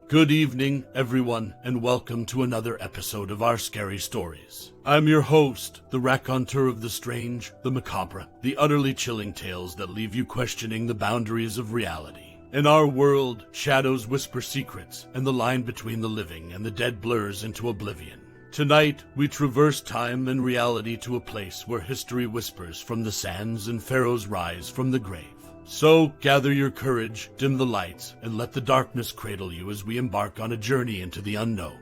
Good evening, everyone, and welcome to another episode of our scary stories. I'm your host, the raconteur of the strange, the macabre, the utterly chilling tales that leave you questioning the boundaries of reality. In our world, shadows whisper secrets, and the line between the living and the dead blurs into oblivion. Tonight, we traverse time and reality to a place where history whispers from the sands and pharaohs rise from the grave. So, gather your courage, dim the lights, and let the darkness cradle you as we embark on a journey into the unknown.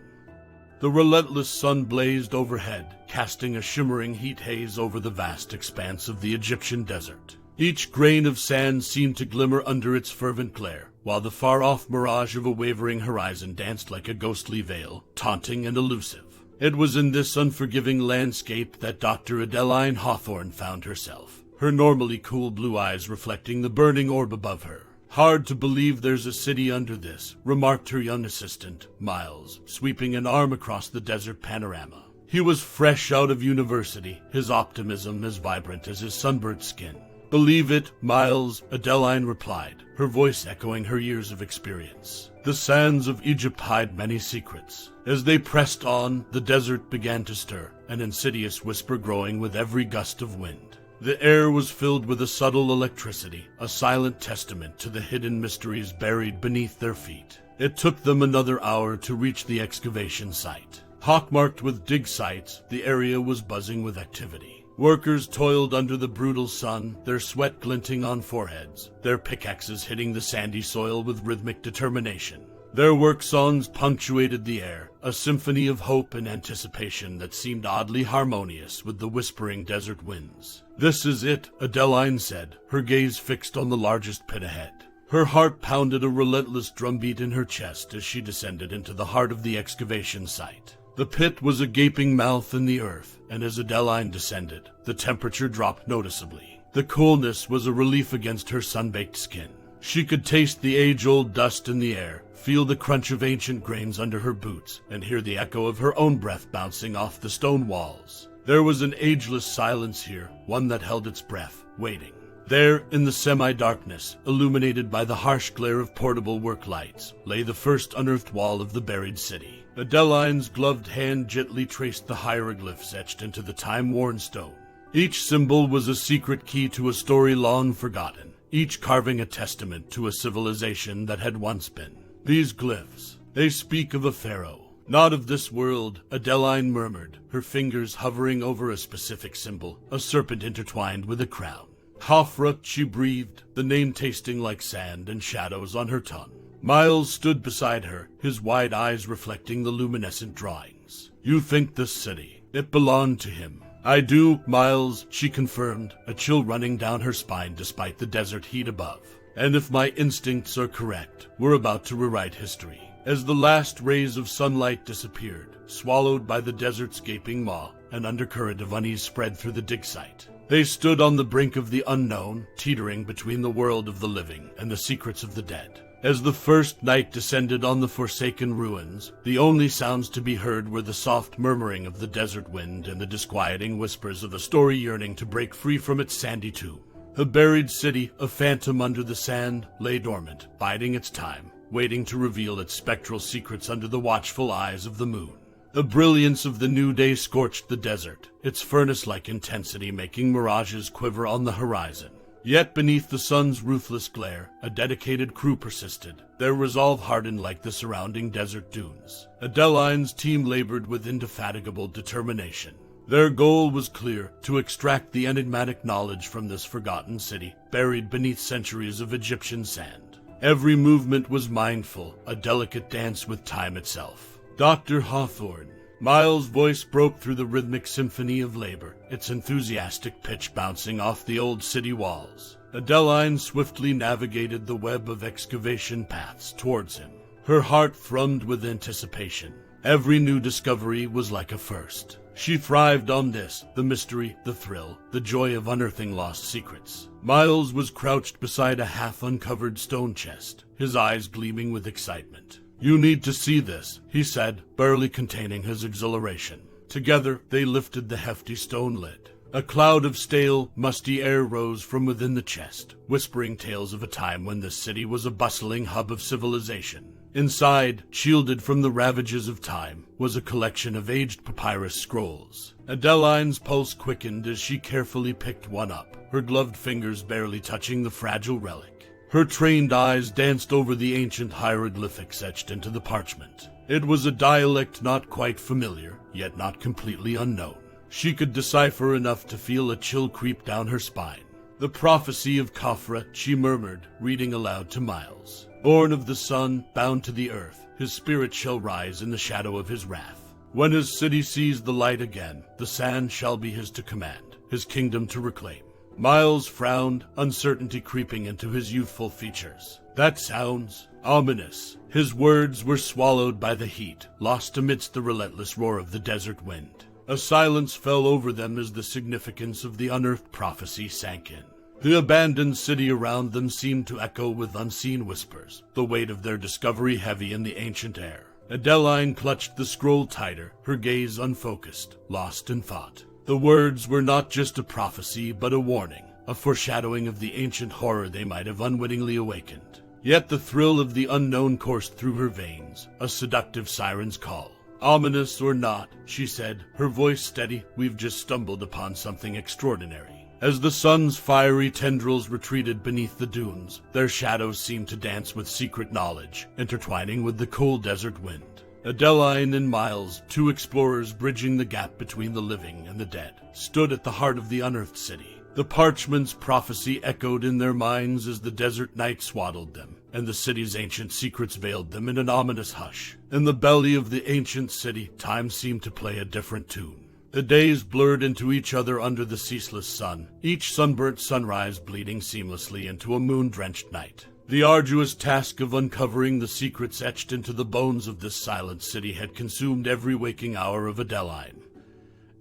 The relentless sun blazed overhead, casting a shimmering heat haze over the vast expanse of the Egyptian desert. Each grain of sand seemed to glimmer under its fervent glare, while the far-off mirage of a wavering horizon danced like a ghostly veil, taunting and elusive. It was in this unforgiving landscape that Dr. Adeline Hawthorne found herself, her normally cool blue eyes reflecting the burning orb above her. "Hard to believe there's a city under this," remarked her young assistant, Miles, sweeping an arm across the desert panorama. He was fresh out of university, his optimism as vibrant as his sunburnt skin. "Believe it, Miles," Adeline replied, her voice echoing her years of experience. "The sands of Egypt hide many secrets." As they pressed on, the desert began to stir, an insidious whisper growing with every gust of wind. The air was filled with a subtle electricity, a silent testament to the hidden mysteries buried beneath their feet. It took them another hour to reach the excavation site. Pockmarked with dig sites, the area was buzzing with activity. Workers toiled under the brutal sun, their sweat glinting on foreheads, their pickaxes hitting the sandy soil with rhythmic determination. Their work songs punctuated the air, a symphony of hope and anticipation that seemed oddly harmonious with the whispering desert winds. "This is it," Adeline said, her gaze fixed on the largest pit ahead. Her heart pounded a relentless drumbeat in her chest as she descended into the heart of the excavation site. The pit was a gaping mouth in the earth, and as Adeline descended, the temperature dropped noticeably. The coolness was a relief against her sun-baked skin. She could taste the age-old dust in the air, feel the crunch of ancient grains under her boots, and hear the echo of her own breath bouncing off the stone walls. There was an ageless silence here, one that held its breath, waiting. There, in the semi-darkness, illuminated by the harsh glare of portable work lights, lay the first unearthed wall of the buried city. Adeline's gloved hand gently traced the hieroglyphs etched into the time-worn stone. Each symbol was a secret key to a story long forgotten, each carving a testament to a civilization that had once been. "These glyphs, they speak of a pharaoh, not of this world," Adeline murmured, her fingers hovering over a specific symbol, a serpent intertwined with a crown. "Hafra," she breathed, the name tasting like sand and shadows on her tongue. Miles stood beside her, his wide eyes reflecting the luminescent drawings. "You think this city, it belonged to him." "I do, Miles," she confirmed, a chill running down her spine despite the desert heat above. "And if my instincts are correct, we're about to rewrite history." As the last rays of sunlight disappeared, swallowed by the desert's gaping maw, an undercurrent of unease spread through the dig site. They stood on the brink of the unknown, teetering between the world of the living and the secrets of the dead. As the first night descended on the forsaken ruins, the only sounds to be heard were the soft murmuring of the desert wind and the disquieting whispers of a story yearning to break free from its sandy tomb. The buried city, a phantom under the sand, lay dormant, biding its time, waiting to reveal its spectral secrets under the watchful eyes of the moon. The brilliance of the new day scorched the desert, its furnace-like intensity making mirages quiver on the horizon. Yet beneath the sun's ruthless glare, a dedicated crew persisted, their resolve hardened like the surrounding desert dunes. Adeline's team labored with indefatigable determination. Their goal was clear, to extract the enigmatic knowledge from this forgotten city, buried beneath centuries of Egyptian sand. Every movement was mindful, a delicate dance with time itself. "Dr. Hawthorne." Miles' voice broke through the rhythmic symphony of labor, its enthusiastic pitch bouncing off the old city walls. Adeline swiftly navigated the web of excavation paths towards him. Her heart thrummed with anticipation. Every new discovery was like a first. She thrived on this, the mystery, the thrill, the joy of unearthing lost secrets. Miles was crouched beside a half-uncovered stone chest, his eyes gleaming with excitement. "You need to see this," he said, barely containing his exhilaration. Together, they lifted the hefty stone lid. A cloud of stale, musty air rose from within the chest, whispering tales of a time when this city was a bustling hub of civilization. Inside, shielded from the ravages of time, was a collection of aged papyrus scrolls. Adeline's pulse quickened as she carefully picked one up, her gloved fingers barely touching the fragile relic. Her trained eyes danced over the ancient hieroglyphics etched into the parchment. It was a dialect not quite familiar, yet not completely unknown. She could decipher enough to feel a chill creep down her spine. "The prophecy of Khafra," she murmured, reading aloud to Miles. "Born of the sun, bound to the earth, his spirit shall rise in the shadow of his wrath. When his city sees the light again, the sand shall be his to command, his kingdom to reclaim." Miles frowned, uncertainty creeping into his youthful features. "That sounds ominous." His words were swallowed by the heat, lost amidst the relentless roar of the desert wind. A silence fell over them as the significance of the unearthed prophecy sank in. The abandoned city around them seemed to echo with unseen whispers, the weight of their discovery heavy in the ancient air. Adeline clutched the scroll tighter, her gaze unfocused, lost in thought. The words were not just a prophecy, but a warning, a foreshadowing of the ancient horror they might have unwittingly awakened. Yet the thrill of the unknown coursed through her veins, a seductive siren's call. "Ominous or not," she said, her voice steady, "we've just stumbled upon something extraordinary." As the sun's fiery tendrils retreated beneath the dunes, their shadows seemed to dance with secret knowledge, intertwining with the cool desert wind. Adeline and Miles, two explorers bridging the gap between the living and the dead, stood at the heart of the unearthed city. The parchment's prophecy echoed in their minds as the desert night swaddled them, and the city's ancient secrets veiled them in an ominous hush. In the belly of the ancient city, time seemed to play a different tune. The days blurred into each other under the ceaseless sun, each sunburnt sunrise bleeding seamlessly into a moon-drenched night. The arduous task of uncovering the secrets etched into the bones of this silent city had consumed every waking hour of Adeline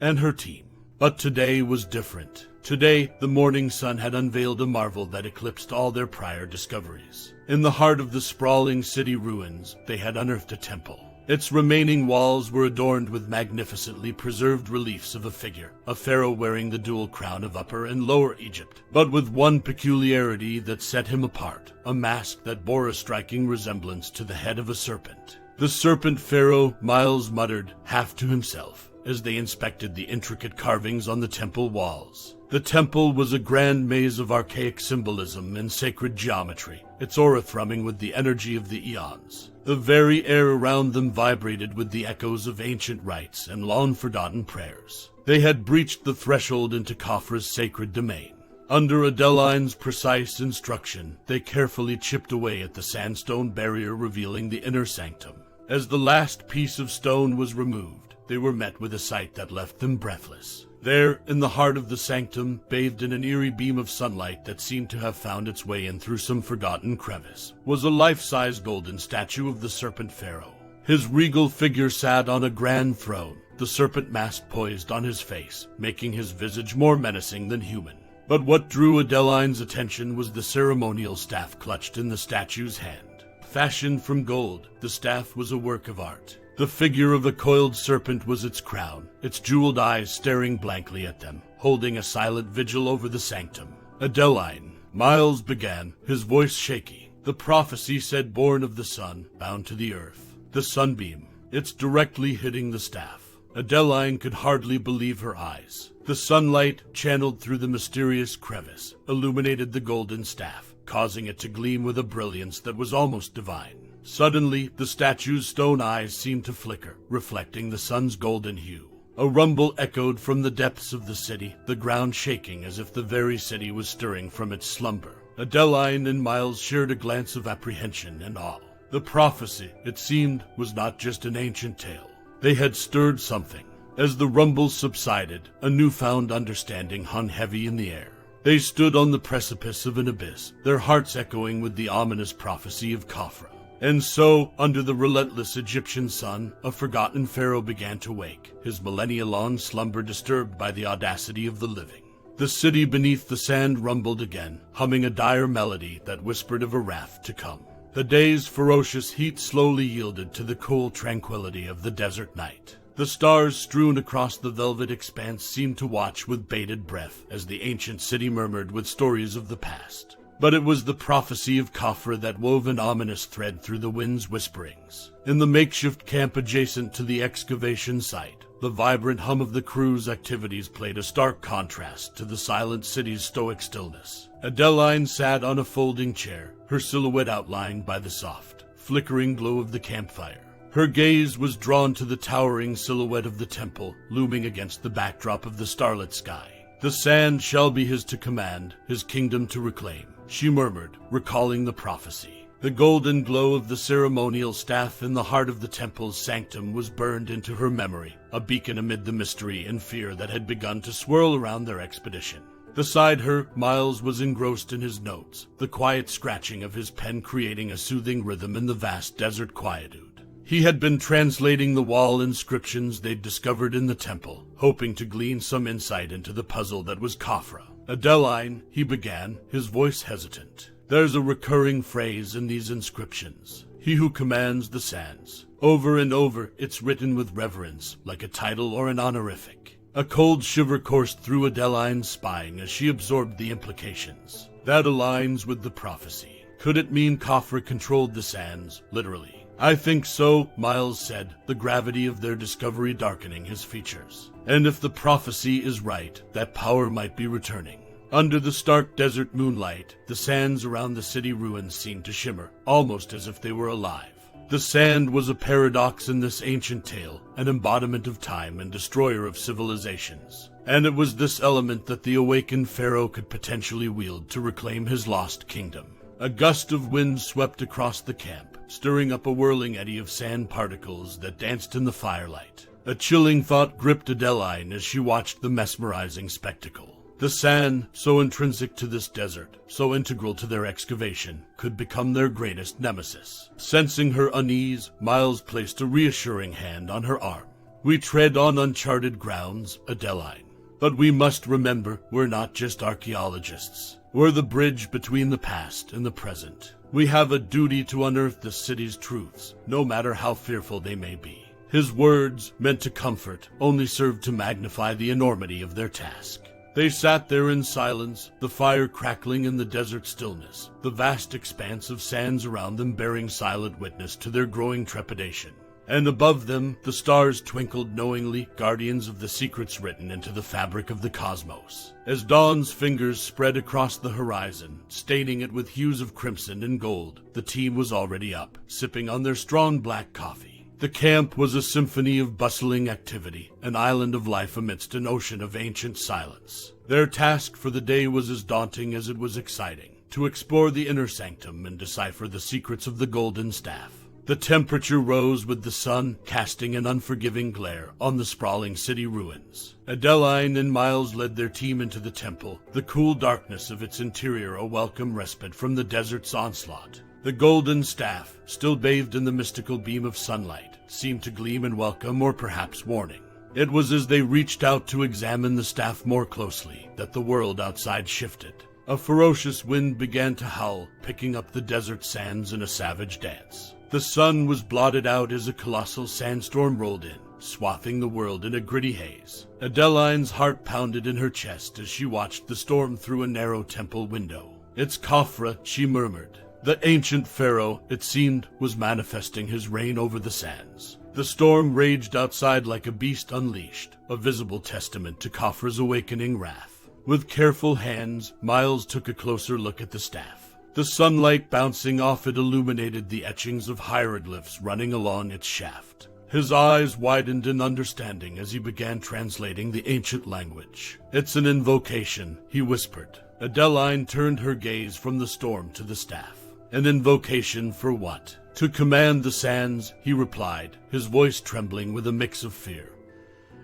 and her team. But today was different. Today, the morning sun had unveiled a marvel that eclipsed all their prior discoveries. In the heart of the sprawling city ruins, they had unearthed a temple. Its remaining walls were adorned with magnificently preserved reliefs of a figure, a pharaoh wearing the dual crown of Upper and Lower Egypt, but with one peculiarity that set him apart, a mask that bore a striking resemblance to the head of a serpent. "The serpent pharaoh," Miles muttered, half to himself, as they inspected the intricate carvings on the temple walls. The temple was a grand maze of archaic symbolism and sacred geometry, its aura thrumming with the energy of the eons. The very air around them vibrated with the echoes of ancient rites and long-forgotten prayers. They had breached the threshold into Khafra's sacred domain. Under Adeline's precise instruction, they carefully chipped away at the sandstone barrier revealing the inner sanctum. As the last piece of stone was removed, they were met with a sight that left them breathless. There, in the heart of the sanctum, bathed in an eerie beam of sunlight that seemed to have found its way in through some forgotten crevice, was a life-size golden statue of the serpent pharaoh. His regal figure sat on a grand throne, the serpent mask poised on his face, making his visage more menacing than human. But what drew Adeline's attention was the ceremonial staff clutched in the statue's hand. Fashioned from gold, the staff was a work of art. The figure of a coiled serpent was its crown, its jeweled eyes staring blankly at them, holding a silent vigil over the sanctum. "Adeline," Miles began, his voice shaky. "The prophecy said born of the sun, bound to the earth. The sunbeam, it's directly hitting the staff." Adeline could hardly believe her eyes. The sunlight, channeled through the mysterious crevice, illuminated the golden staff, causing it to gleam with a brilliance that was almost divine. Suddenly, the statue's stone eyes seemed to flicker, reflecting the sun's golden hue. A rumble echoed from the depths of the city, the ground shaking as if the very city was stirring from its slumber. Adeline and Miles shared a glance of apprehension and awe. The prophecy, it seemed, was not just an ancient tale. They had stirred something. As the rumble subsided, a newfound understanding hung heavy in the air. They stood on the precipice of an abyss, their hearts echoing with the ominous prophecy of Khafra. And so, under the relentless Egyptian sun, a forgotten pharaoh began to wake, his millennia-long slumber disturbed by the audacity of the living. The city beneath the sand rumbled again, humming a dire melody that whispered of a wrath to come. The day's ferocious heat slowly yielded to the cool tranquility of the desert night. The stars strewn across the velvet expanse seemed to watch with bated breath as the ancient city murmured with stories of the past. But it was the prophecy of Khafra that wove an ominous thread through the wind's whisperings. In the makeshift camp adjacent to the excavation site, the vibrant hum of the crew's activities played a stark contrast to the silent city's stoic stillness. Adeline sat on a folding chair, her silhouette outlined by the soft, flickering glow of the campfire. Her gaze was drawn to the towering silhouette of the temple, looming against the backdrop of the starlit sky. "The sand shall be his to command, his kingdom to reclaim," she murmured, recalling the prophecy. The golden glow of the ceremonial staff in the heart of the temple's sanctum was burned into her memory, a beacon amid the mystery and fear that had begun to swirl around their expedition. Beside her, Miles was engrossed in his notes, the quiet scratching of his pen creating a soothing rhythm in the vast desert quietude. He had been translating the wall inscriptions they'd discovered in the temple, hoping to glean some insight into the puzzle that was Khafra. "Adeline," he began, his voice hesitant. "There's a recurring phrase in these inscriptions. He who commands the sands. Over and over, it's written with reverence, like a title or an honorific." A cold shiver coursed through Adeline's spine as she absorbed the implications. That aligns with the prophecy. Could it mean Khafra controlled the sands, literally? "I think so," Miles said, the gravity of their discovery darkening his features. "And if the prophecy is right, that power might be returning." Under the stark desert moonlight, the sands around the city ruins seemed to shimmer, almost as if they were alive. The sand was a paradox in this ancient tale, an embodiment of time and destroyer of civilizations. And it was this element that the awakened pharaoh could potentially wield to reclaim his lost kingdom. A gust of wind swept across the camp, stirring up a whirling eddy of sand particles that danced in the firelight. A chilling thought gripped Adeline as she watched the mesmerizing spectacle. The sand, so intrinsic to this desert, so integral to their excavation, could become their greatest nemesis. Sensing her unease, Miles placed a reassuring hand on her arm. "We tread on uncharted grounds, Adeline. But we must remember, we're not just archaeologists. We're the bridge between the past and the present. We have a duty to unearth the city's truths, no matter how fearful they may be." His words, meant to comfort, only served to magnify the enormity of their task. They sat there in silence, the fire crackling in the desert stillness, the vast expanse of sands around them bearing silent witness to their growing trepidation. And above them, the stars twinkled knowingly, guardians of the secrets written into the fabric of the cosmos. As dawn's fingers spread across the horizon, staining it with hues of crimson and gold, the team was already up, sipping on their strong black coffee. The camp was a symphony of bustling activity, an island of life amidst an ocean of ancient silence. Their task for the day was as daunting as it was exciting, to explore the inner sanctum and decipher the secrets of the golden staff. The temperature rose with the sun, casting an unforgiving glare on the sprawling city ruins. Adeline and Miles led their team into the temple, the cool darkness of its interior a welcome respite from the desert's onslaught. The golden staff, still bathed in the mystical beam of sunlight, seemed to gleam in welcome or perhaps warning. It was as they reached out to examine the staff more closely that the world outside shifted. A ferocious wind began to howl, picking up the desert sands in a savage dance. The sun was blotted out as a colossal sandstorm rolled in, swathing the world in a gritty haze. Adeline's heart pounded in her chest as she watched the storm through a narrow temple window. "It's Khafra," she murmured. The ancient pharaoh, it seemed, was manifesting his reign over the sands. The storm raged outside like a beast unleashed, a visible testament to Khafra's awakening wrath. With careful hands, Miles took a closer look at the staff. The sunlight bouncing off it illuminated the etchings of hieroglyphs running along its shaft. His eyes widened in understanding as he began translating the ancient language. "It's an invocation," he whispered. Adeline turned her gaze from the storm to the staff. "An invocation for what?" "To command the sands," he replied, his voice trembling with a mix of fear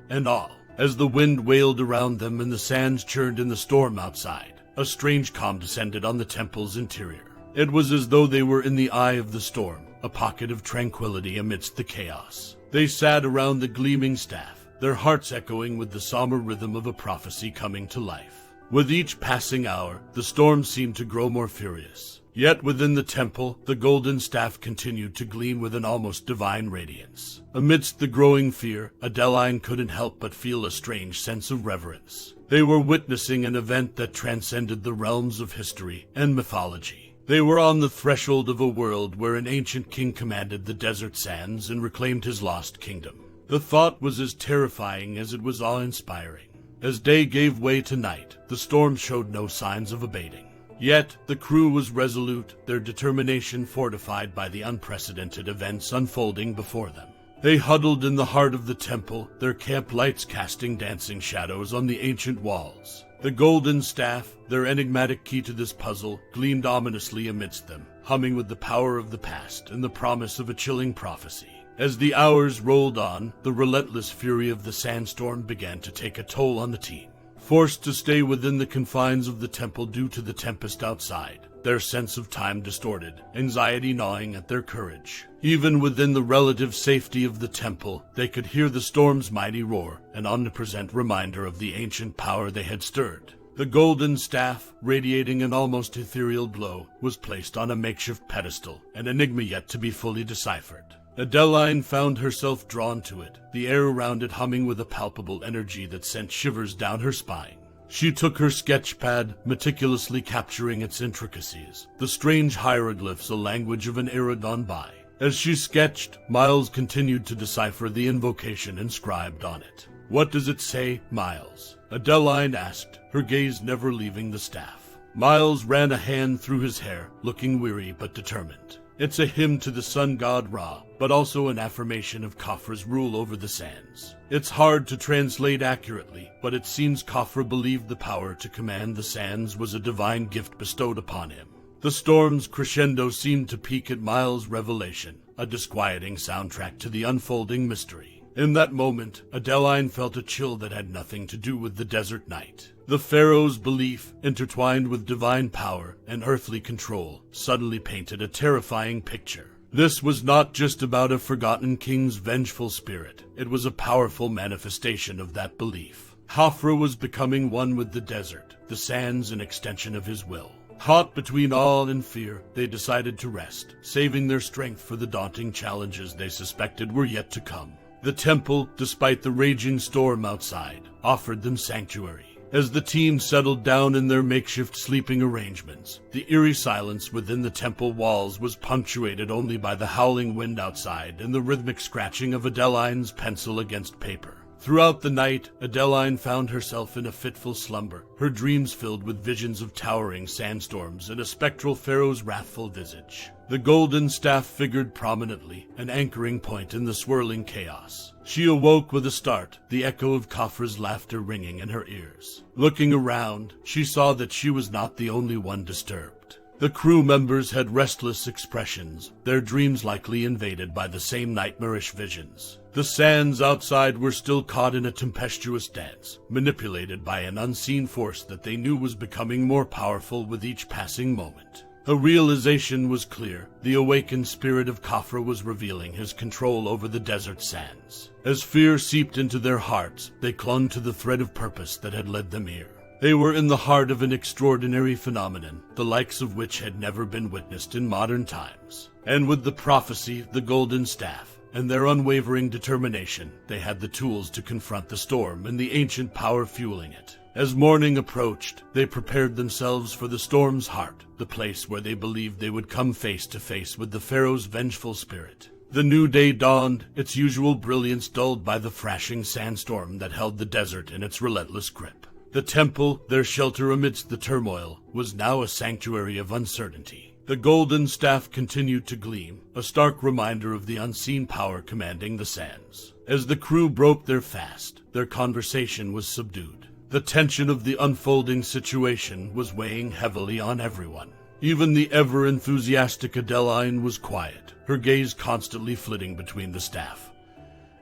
and awe. As the wind wailed around them and the sands churned in the storm outside, a strange calm descended on the temple's interior. It was as though they were in the eye of the storm, a pocket of tranquility amidst the chaos. They sat around the gleaming staff, their hearts echoing with the somber rhythm of a prophecy coming to life. With each passing hour, the storm seemed to grow more furious. Yet within the temple, the golden staff continued to gleam with an almost divine radiance. Amidst the growing fear, Adeline couldn't help but feel a strange sense of reverence. They were witnessing an event that transcended the realms of history and mythology. They were on the threshold of a world where an ancient king commanded the desert sands and reclaimed his lost kingdom. The thought was as terrifying as it was awe-inspiring. As day gave way to night, the storm showed no signs of abating. Yet, the crew was resolute, their determination fortified by the unprecedented events unfolding before them. They huddled in the heart of the temple, their camp lights casting dancing shadows on the ancient walls. The golden staff, their enigmatic key to this puzzle, gleamed ominously amidst them, humming with the power of the past and the promise of a chilling prophecy. As the hours rolled on, the relentless fury of the sandstorm began to take a toll on the team. Forced to stay within the confines of the temple due to the tempest outside, their sense of time distorted, anxiety gnawing at their courage. Even within the relative safety of the temple, they could hear the storm's mighty roar, an omnipresent reminder of the ancient power they had stirred. The golden staff, radiating an almost ethereal glow, was placed on a makeshift pedestal, an enigma yet to be fully deciphered. Adeline found herself drawn to it, the air around it humming with a palpable energy that sent shivers down her spine. She took her sketch pad, meticulously capturing its intricacies, the strange hieroglyphs, a language of an era gone by. As she sketched, Miles continued to decipher the invocation inscribed on it. "What does it say, Miles?" Adeline asked, her gaze never leaving the staff. Miles ran a hand through his hair, looking weary but determined. "It's a hymn to the sun god Ra, but also an affirmation of Khafra's rule over the sands. It's hard to translate accurately, but it seems Khafra believed the power to command the sands was a divine gift bestowed upon him." The storm's crescendo seemed to peak at Miles' revelation, a disquieting soundtrack to the unfolding mystery. In that moment, Adeline felt a chill that had nothing to do with the desert night. The pharaoh's belief, intertwined with divine power and earthly control, suddenly painted a terrifying picture. This was not just about a forgotten king's vengeful spirit. It was a powerful manifestation of that belief. Khafra was becoming one with the desert, the sands an extension of his will. Caught between awe and fear, they decided to rest, saving their strength for the daunting challenges they suspected were yet to come. The temple, despite the raging storm outside, offered them sanctuary. As the team settled down in their makeshift sleeping arrangements, the eerie silence within the temple walls was punctuated only by the howling wind outside and the rhythmic scratching of Adeline's pencil against paper. Throughout the night, Adeline found herself in a fitful slumber, her dreams filled with visions of towering sandstorms and a spectral pharaoh's wrathful visage. The golden staff figured prominently, an anchoring point in the swirling chaos. She awoke with a start, the echo of Khafra's laughter ringing in her ears. Looking around, she saw that she was not the only one disturbed. The crew members had restless expressions, their dreams likely invaded by the same nightmarish visions. The sands outside were still caught in a tempestuous dance, manipulated by an unseen force that they knew was becoming more powerful with each passing moment. A realization was clear. The awakened spirit of Khafra was revealing his control over the desert sands. As fear seeped into their hearts, they clung to the thread of purpose that had led them here. They were in the heart of an extraordinary phenomenon, the likes of which had never been witnessed in modern times. And with the prophecy, the golden staff, and their unwavering determination, they had the tools to confront the storm and the ancient power fueling it. As morning approached, they prepared themselves for the storm's heart, the place where they believed they would come face to face with the pharaoh's vengeful spirit. The new day dawned, its usual brilliance dulled by the thrashing sandstorm that held the desert in its relentless grip. The temple, their shelter amidst the turmoil, was now a sanctuary of uncertainty. The golden staff continued to gleam, a stark reminder of the unseen power commanding the sands. As the crew broke their fast, their conversation was subdued. The tension of the unfolding situation was weighing heavily on everyone. Even the ever-enthusiastic Adeline was quiet, her gaze constantly flitting between the staff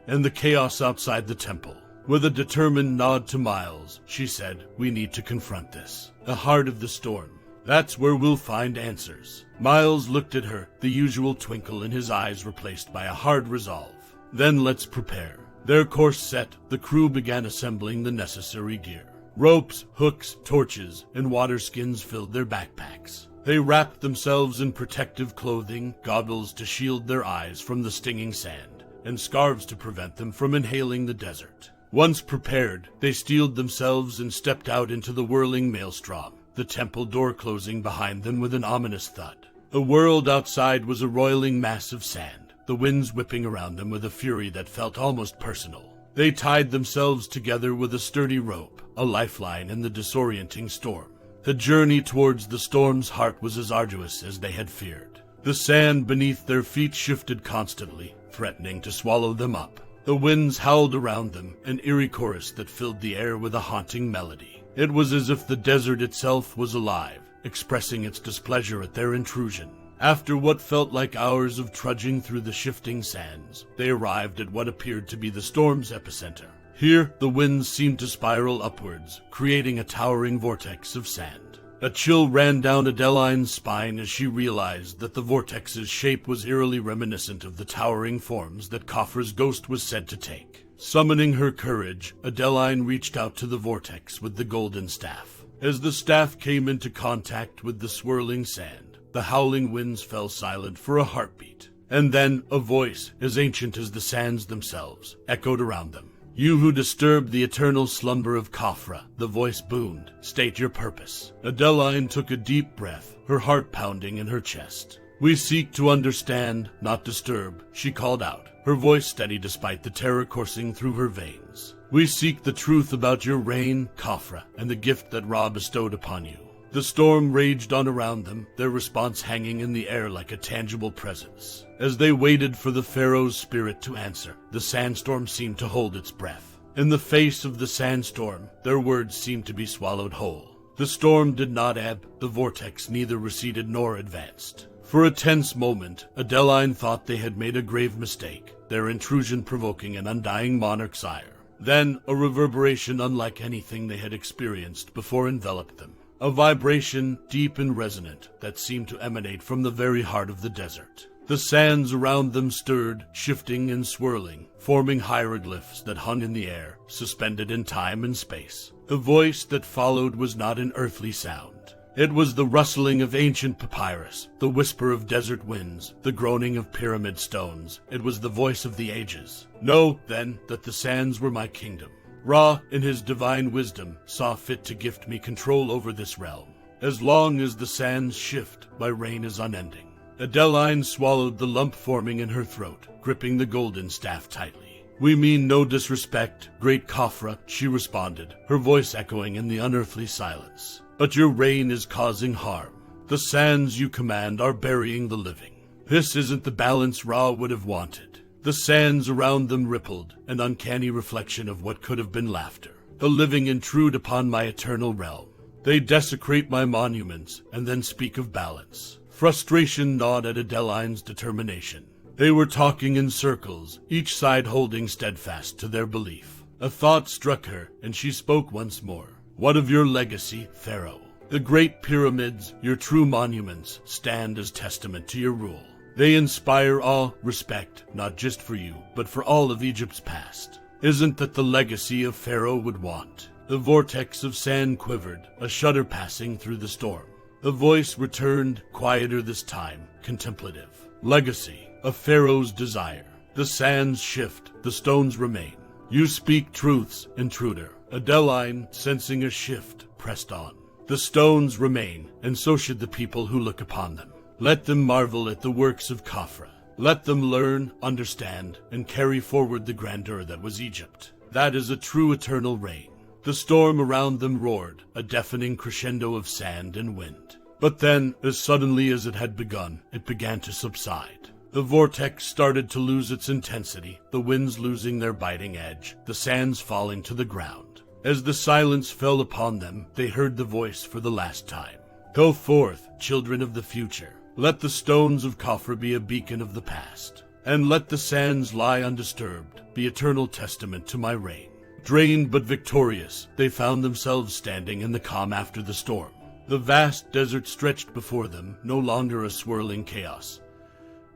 and the chaos outside the temple. With a determined nod to Miles, she said, "We need to confront this. The heart of the storm. That's where we'll find answers." Miles looked at her, the usual twinkle in his eyes replaced by a hard resolve. "Then let's prepare." Their course set, the crew began assembling the necessary gear. Ropes, hooks, torches, and water skins filled their backpacks. They wrapped themselves in protective clothing, goggles to shield their eyes from the stinging sand, and scarves to prevent them from inhaling the desert. Once prepared, they steeled themselves and stepped out into the whirling maelstrom, the temple door closing behind them with an ominous thud. The world outside was a roiling mass of sand, the winds whipping around them with a fury that felt almost personal. They tied themselves together with a sturdy rope, a lifeline in the disorienting storm. The journey towards the storm's heart was as arduous as they had feared. The sand beneath their feet shifted constantly, threatening to swallow them up. The winds howled around them, an eerie chorus that filled the air with a haunting melody. It was as if the desert itself was alive, expressing its displeasure at their intrusion. After what felt like hours of trudging through the shifting sands, they arrived at what appeared to be the storm's epicenter. Here, the winds seemed to spiral upwards, creating a towering vortex of sand. A chill ran down Adeline's spine as she realized that the vortex's shape was eerily reminiscent of the towering forms that Khafra's ghost was said to take. Summoning her courage, Adeline reached out to the vortex with the golden staff. As the staff came into contact with the swirling sand, the howling winds fell silent for a heartbeat. And then a voice, as ancient as the sands themselves, echoed around them. "You who disturbed the eternal slumber of Khafra," the voice boomed, "state your purpose." Adeline took a deep breath, her heart pounding in her chest. "We seek to understand, not disturb," she called out, her voice steady despite the terror coursing through her veins. "We seek the truth about your reign, Khafra, and the gift that Ra bestowed upon you." The storm raged on around them, their response hanging in the air like a tangible presence. As they waited for the pharaoh's spirit to answer, the sandstorm seemed to hold its breath. In the face of the sandstorm, their words seemed to be swallowed whole. The storm did not ebb, the vortex neither receded nor advanced. For a tense moment, Adeline thought they had made a grave mistake, their intrusion provoking an undying monarch's ire. Then, a reverberation unlike anything they had experienced before enveloped them. A vibration, deep and resonant, that seemed to emanate from the very heart of the desert. The sands around them stirred, shifting and swirling, forming hieroglyphs that hung in the air, suspended in time and space. The voice that followed was not an earthly sound. It was the rustling of ancient papyrus, the whisper of desert winds, the groaning of pyramid stones. It was the voice of the ages. Know, then, that the sands were my kingdom. Ra, in his divine wisdom, saw fit to gift me control over this realm. As long as the sands shift, my reign is unending. Adeline swallowed the lump forming in her throat, gripping the golden staff tightly. "We mean no disrespect, great Khafra," she responded, her voice echoing in the unearthly silence. "But your reign is causing harm. The sands you command are burying the living. This isn't the balance Ra would have wanted." The sands around them rippled, an uncanny reflection of what could have been laughter. "The living intrude upon my eternal realm. They desecrate my monuments, and then speak of balance." Frustration gnawed at Adeline's determination. They were talking in circles, each side holding steadfast to their belief. A thought struck her, and she spoke once more. "What of your legacy, Pharaoh? The great pyramids, your true monuments, stand as testament to your rule. They inspire awe, respect, not just for you, but for all of Egypt's past. Isn't that the legacy a pharaoh would want?" The vortex of sand quivered, a shudder passing through the storm. The voice returned, quieter this time, contemplative. "Legacy, a pharaoh's desire. The sands shift, the stones remain. You speak truths, intruder." Adeline, sensing a shift, pressed on. "The stones remain, and so should the people who look upon them. Let them marvel at the works of Khafra. Let them learn, understand, and carry forward the grandeur that was Egypt. That is a true eternal reign." The storm around them roared, a deafening crescendo of sand and wind. But then, as suddenly as it had begun, it began to subside. The vortex started to lose its intensity, the winds losing their biting edge, the sands falling to the ground. As the silence fell upon them, they heard the voice for the last time. "Go forth, children of the future. Let the stones of Khafra be a beacon of the past, and let the sands lie undisturbed, the eternal testament to my reign." Drained but victorious, they found themselves standing in the calm after the storm. The vast desert stretched before them, no longer a swirling chaos,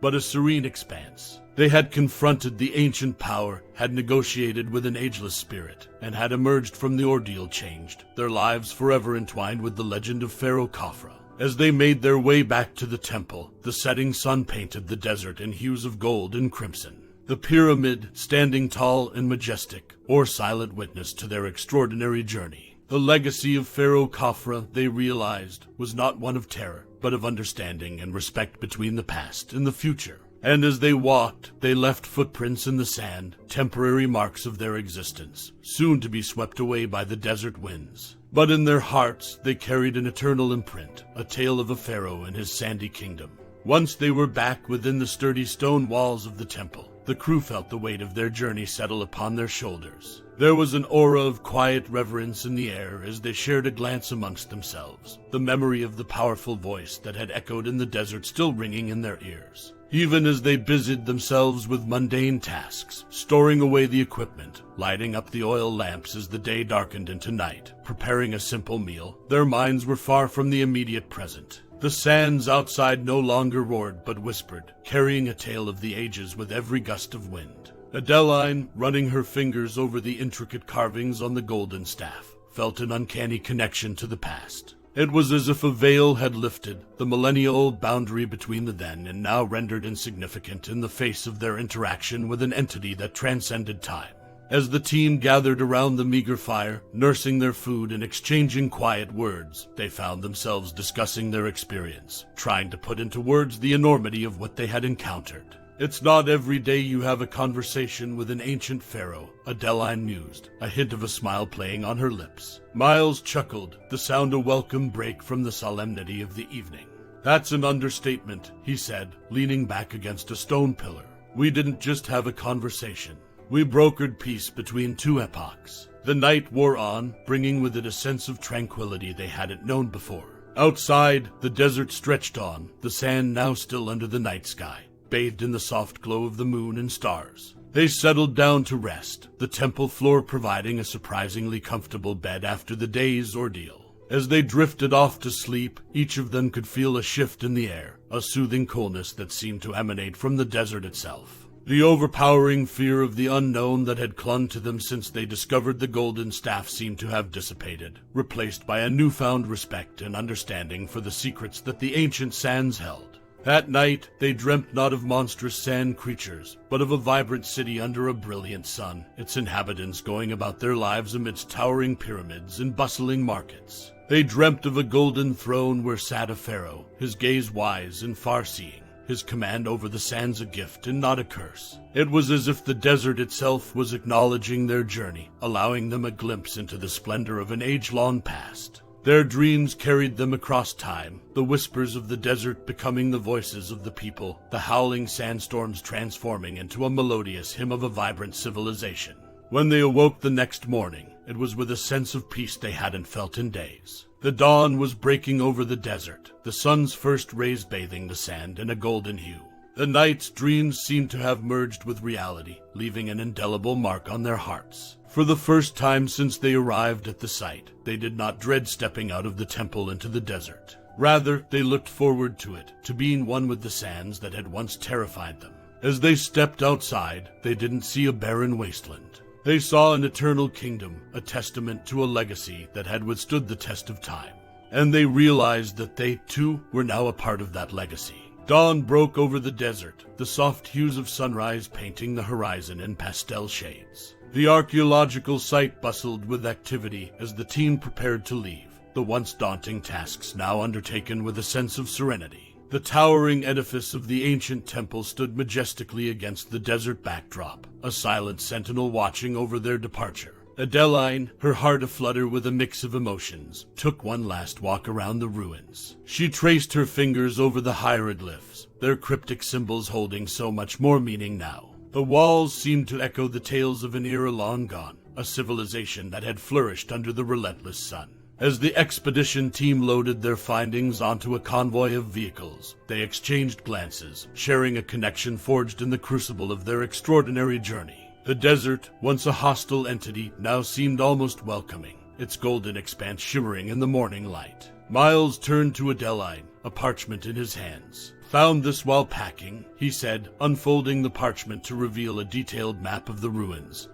but a serene expanse. They had confronted the ancient power, had negotiated with an ageless spirit, and had emerged from the ordeal changed, their lives forever entwined with the legend of Pharaoh Khafra. As they made their way back to the temple, the setting sun painted the desert in hues of gold and crimson. The pyramid, standing tall and majestic, bore silent witness to their extraordinary journey. The legacy of Pharaoh Khafra, they realized, was not one of terror, but of understanding and respect between the past and the future. And as they walked, they left footprints in the sand, temporary marks of their existence, soon to be swept away by the desert winds. But in their hearts, they carried an eternal imprint, a tale of a pharaoh and his sandy kingdom. Once they were back within the sturdy stone walls of the temple, the crew felt the weight of their journey settle upon their shoulders. There was an aura of quiet reverence in the air as they shared a glance amongst themselves, the memory of the powerful voice that had echoed in the desert still ringing in their ears. Even as they busied themselves with mundane tasks, storing away the equipment, lighting up the oil lamps as the day darkened into night, preparing a simple meal, their minds were far from the immediate present. The sands outside no longer roared but whispered, carrying a tale of the ages with every gust of wind. Adeline, running her fingers over the intricate carvings on the golden staff, felt an uncanny connection to the past. It was as if a veil had lifted, the millennia-old boundary between the then and now rendered insignificant in the face of their interaction with an entity that transcended time. As the team gathered around the meager fire, nursing their food and exchanging quiet words, they found themselves discussing their experience, trying to put into words the enormity of what they had encountered. It's not every day you have a conversation with an ancient pharaoh, Adeline mused, a hint of a smile playing on her lips. Miles chuckled, the sound a welcome break from the solemnity of the evening. That's an understatement, he said, leaning back against a stone pillar. We didn't just have a conversation. We brokered peace between two epochs. The night wore on, bringing with it a sense of tranquility they hadn't known before. Outside, the desert stretched on, the sand now still under the night sky, bathed in the soft glow of the moon and stars. They settled down to rest, the temple floor providing a surprisingly comfortable bed after the day's ordeal. As they drifted off to sleep, each of them could feel a shift in the air, a soothing coolness that seemed to emanate from the desert itself. The overpowering fear of the unknown that had clung to them since they discovered the golden staff seemed to have dissipated, replaced by a newfound respect and understanding for the secrets that the ancient sands held. That night, they dreamt not of monstrous sand creatures, but of a vibrant city under a brilliant sun, its inhabitants going about their lives amidst towering pyramids and bustling markets. They dreamt of a golden throne where sat a pharaoh, his gaze wise and far-seeing, his command over the sands a gift and not a curse. It was as if the desert itself was acknowledging their journey, allowing them a glimpse into the splendor of an age-long past. Their dreams carried them across time, the whispers of the desert becoming the voices of the people, the howling sandstorms transforming into a melodious hymn of a vibrant civilization. When they awoke the next morning, it was with a sense of peace they hadn't felt in days. The dawn was breaking over the desert, the sun's first rays bathing the sand in a golden hue. The night's dreams seemed to have merged with reality, leaving an indelible mark on their hearts. For the first time since they arrived at the site, they did not dread stepping out of the temple into the desert. Rather, they looked forward to it, to being one with the sands that had once terrified them. As they stepped outside, they didn't see a barren wasteland. They saw an eternal kingdom, a testament to a legacy that had withstood the test of time. And they realized that they, too, were now a part of that legacy. Dawn broke over the desert, the soft hues of sunrise painting the horizon in pastel shades. The archaeological site bustled with activity as the team prepared to leave, the once daunting tasks now undertaken with a sense of serenity. The towering edifice of the ancient temple stood majestically against the desert backdrop, a silent sentinel watching over their departure. Adeline, her heart aflutter with a mix of emotions, took one last walk around the ruins. She traced her fingers over the hieroglyphs, their cryptic symbols holding so much more meaning now. The walls seemed to echo the tales of an era long gone, a civilization that had flourished under the relentless sun. As the expedition team loaded their findings onto a convoy of vehicles, they exchanged glances, sharing a connection forged in the crucible of their extraordinary journey. The desert, once a hostile entity, now seemed almost welcoming, its golden expanse shimmering in the morning light. Miles turned to Adeline, a parchment in his hands. "Found this while packing," he said, unfolding the parchment to reveal a detailed map of the ruins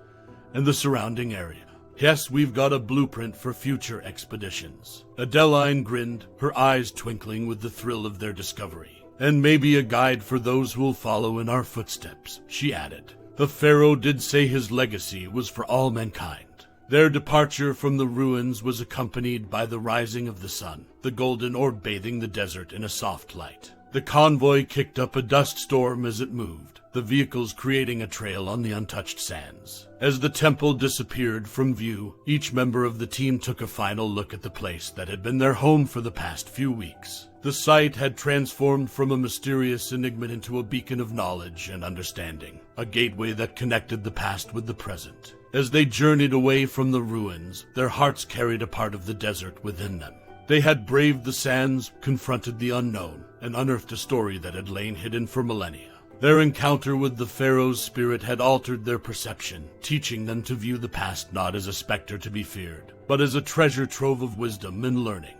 and the surrounding area. Yes, we've got a blueprint for future expeditions. Adeline grinned, her eyes twinkling with the thrill of their discovery. And maybe a guide for those who'll follow in our footsteps, she added. The pharaoh did say his legacy was for all mankind. Their departure from the ruins was accompanied by the rising of the sun, the golden orb bathing the desert in a soft light. The convoy kicked up a dust storm as it moved, the vehicles creating a trail on the untouched sands. As the temple disappeared from view, each member of the team took a final look at the place that had been their home for the past few weeks. The site had transformed from a mysterious enigma into a beacon of knowledge and understanding, a gateway that connected the past with the present. As they journeyed away from the ruins, their hearts carried a part of the desert within them. They had braved the sands, confronted the unknown, and unearthed a story that had lain hidden for millennia. Their encounter with the pharaoh's spirit had altered their perception, teaching them to view the past not as a specter to be feared, but as a treasure trove of wisdom and learning.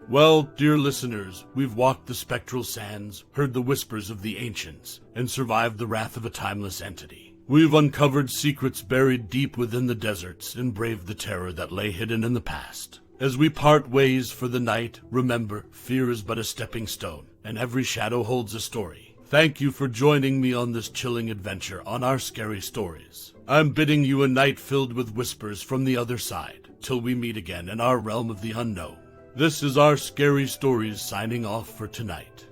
Well, dear listeners, we've walked the spectral sands, heard the whispers of the ancients, and survived the wrath of a timeless entity. We've uncovered secrets buried deep within the deserts and braved the terror that lay hidden in the past. As we part ways for the night, remember, fear is but a stepping stone, and every shadow holds a story. Thank you for joining me on this chilling adventure on our scary stories. I'm bidding you a night filled with whispers from the other side, till we meet again in our realm of the unknown. This is our Scary Stories signing off for tonight.